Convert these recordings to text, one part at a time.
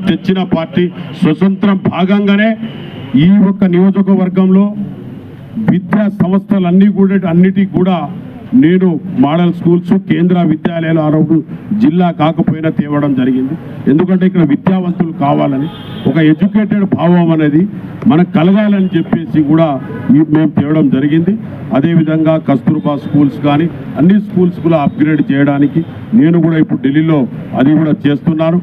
తెచ్చిన పార్టీ స్వతంత్రం భాగంగానే ఈ ఒక్క నియోజకవర్గంలో విద్యా సంస్థలన్నిటికి కూడా నేను మోడల్ స్కూల్స్ కేంద్ర విద్యాలయాలు ఆరోగ్య జిల్లా కాకపోయినా తేవడం జరిగింది. ఎందుకంటే ఇక్కడ విద్యావంతులు కావాలని ఒక ఎడ్యుకేటెడ్ భావం అనేది మనకు కలగాలని చెప్పేసి కూడా మేము తేవడం జరిగింది. అదేవిధంగా కస్తూర్బా స్కూల్స్ కానీ అన్ని స్కూల్స్ కూడా అప్గ్రేడ్ చేయడానికి నేను కూడా ఇప్పుడు ఢిల్లీలో అది కూడా చేస్తున్నాను.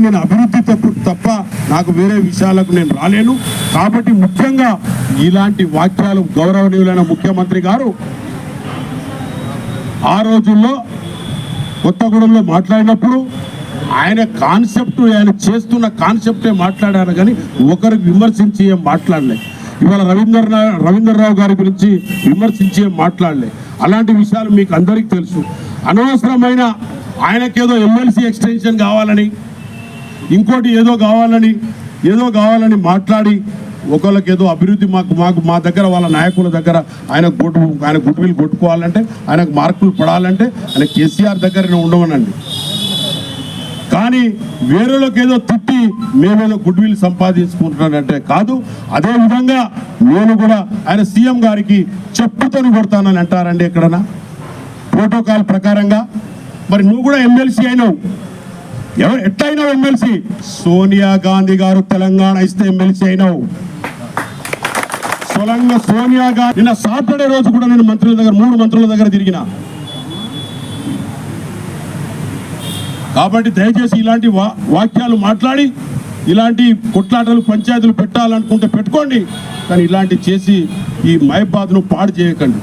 నేను అభివృద్ధి తప్ప నాకు వేరే విషయాలకు నేను రాలేను. కాబట్టి ముఖ్యంగా ఇలాంటి వాక్యాలు గౌరవనీయులైన ముఖ్యమంత్రి గారు ఆ రోజుల్లో కొత్తగూడెంలో మాట్లాడినప్పుడు ఆయన కాన్సెప్ట్ ఆయన చేస్తున్న కాన్సెప్టే మాట్లాడారు కానీ ఒకరికి విమర్శించి ఏం మాట్లాడలే. ఇవాళ రవీంద్రరావు గారి గురించి విమర్శించి ఏం మాట్లాడలే. అలాంటి విషయాలు మీకు అందరికీ తెలుసు. అనవసరమైన ఆయనకేదో ఎమ్మెల్సీ ఎక్స్టెన్షన్ కావాలని ఇంకోటి ఏదో కావాలని మాట్లాడి ఒకళ్ళకి ఏదో అభివృద్ధి మా దగ్గర వాళ్ళ నాయకుల దగ్గర ఆయన గుడ్ విల్ కొట్టుకోవాలంటే ఆయనకు మార్కులు పడాలంటే ఆయన కేసీఆర్ దగ్గరనే ఉండవనండి. కానీ వేరేలోకి ఏదో తిట్టి మేమేదో గుడ్ విల్ సంపాదించుకుంటున్నానంటే కాదు. అదేవిధంగా నేను కూడా ఆయన సీఎం గారికి చెప్పుతోని కొడతానని అంటారండి ఎక్కడన్నా ప్రోటోకాల్ ప్రకారంగా. మరి నువ్వు కూడా ఎమ్మెల్సీ అయినావు, ఎట్లయినావు ఎమ్మెల్సీ? సోనియా గాంధీ గారు తెలంగాణ ఇస్తే ఎమ్మెల్సీ అయినావు. సోనియా గాంధీ నిన్న సాటర్డే రోజు కూడా నేను 3 మంత్రుల దగ్గర తిరిగిన. కాబట్టి దయచేసి ఇలాంటి వాక్యాలు మాట్లాడి ఇలాంటి కొట్లాటలు పంచాయతీలు పెట్టాలనుకుంటే పెట్టుకోండి, కానీ ఇలాంటి చేసి ఈ మహబాద్ను పాడు చేయకండి.